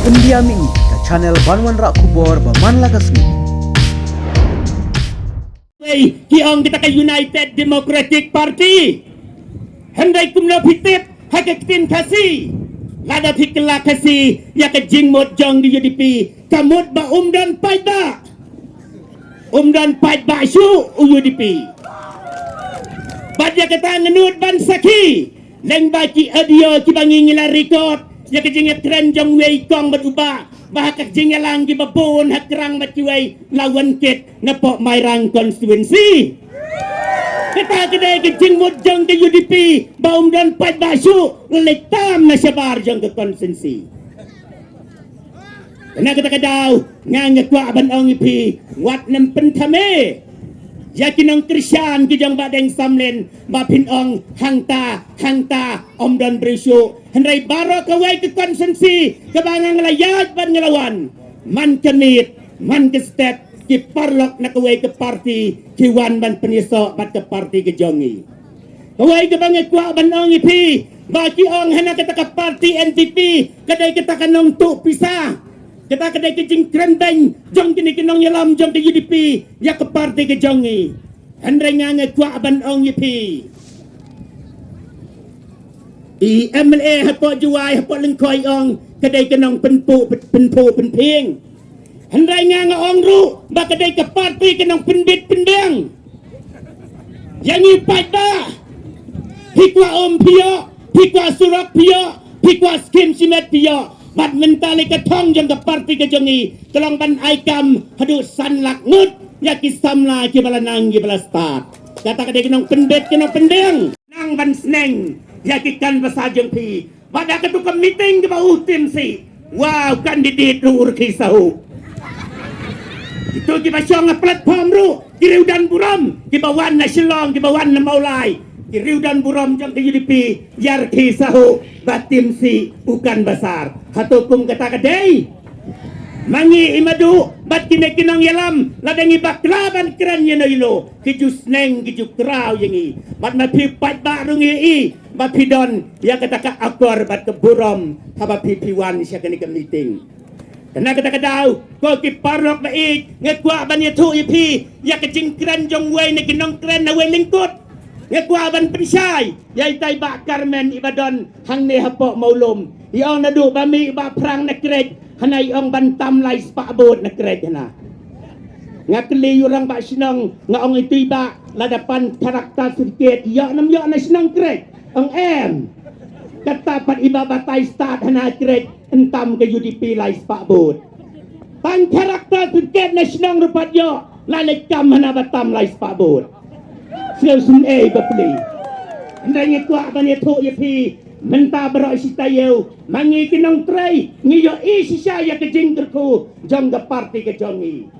Pendiam ini ke channel Banwan Rak Kubor Baman Lagasmi. Kiong kita ke United Democratic Party. Hendai kumna pitip hakakin kasi. Lada pikla kasi ya ke jingmot jong di UDP. Kamut ba dan pait ba. Dan pait ba su UDP. Badya kata ngenut ban saki. Leng baki audio ki bangi ngila record. Ya ke jingat tren jong wei kong berubah. Bahak jingalang ki babon hak kerang baciwai lawan ket napok mairang konstituensi. Kita kedai ke jingmut jong ke UDP baum dan pat basu letam na syabar jong ke konstituensi. Kena kita kedau ngangat kwa ban ong ipi wat nem pentame. Yakin ong Krisyan ki jong badeng samlen bapin ong hangta om dan berisuk hendai baro kawai ke konsensi kebangang layat ban ngelawan man kenit man ke step ki parlok nak kawai ke parti ki wan ban penisok bat ke parti ke jongi kawai ke bangai kuak ban ong ipi baki ong hena kita ke parti NTP kedai kita kanong tuk pisah kita kedai ke jing krendeng jong kini kinong yalam jong ke UDP ya ke parti ke jongi hendai ngangai kuak ban ong ipi MLA hapok juai hapok lengkoi ong kedai kenong penpu penping hendai nganga ong ru ba kedai ke parti kenong pendit pendeng yang ipat dah hikwa om pio hikwa surak pio hikwa skim simet pio bat mentali ke tong jang ke parti ke jongi kelong ban aikam hadu sanlak ngut ya kisamla ki balanang ki balastat kata kedai kenong pendit kenong pendeng nang ban seneng yakikan basajeng pi pada ketua meeting ke bau tim si wow kandidat ru urkisahu itu kita syong platform ru kiriu dan buram ki bawan nasional ki bawan maulai kiriu dan buram jang ke UDP yar kisahu batim si bukan besar hatukum kata kedai mangi imadu bat kinong yalam ladangi baklaban kran yeno ilo kijus neng kiju krau yengi bat mapi pat barungi i bapidon ya kata ka akor bat ke burom haba pipiwan siya kani ke meeting kena kata kadau ko ki parlok ba ik ngekwa ban yetu ipi ya ke jingkran jong wei ne kinong kran na wei lingkut ngekwa ban pensai ya itai ba karmen ibadon hang ne hapok maulum iong nadu bami ba prang na krek hanai ong bantam lai spa bot na krek na ngakli orang ba sinong ngaong itu iba ladapan karakter sedikit ya nam ya na sinong krek ang katapat iba batay start hana krek entam ke UDP lai spa bot pan karakter sedikit na sinong rupat yo lalekam hana batam lai spa bot sun bapli ndang ikwa ban yetu yepi menta bero isitayo mangi kinong tray ngiyo isisya ya ke jingkerku jong ke parti ke jongi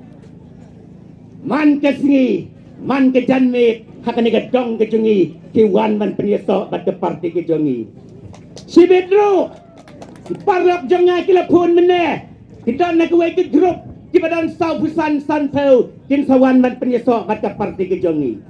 man kesngi man ke janmit hakani ke dong ke jongi ki wan man penyesok bat ke parti ke jongi si bedro si parlok jonga kila pun mene kita nak wei ke grup ki badan sau pusan sanpeu kin sawan man penyesok bat ke parti ke jongi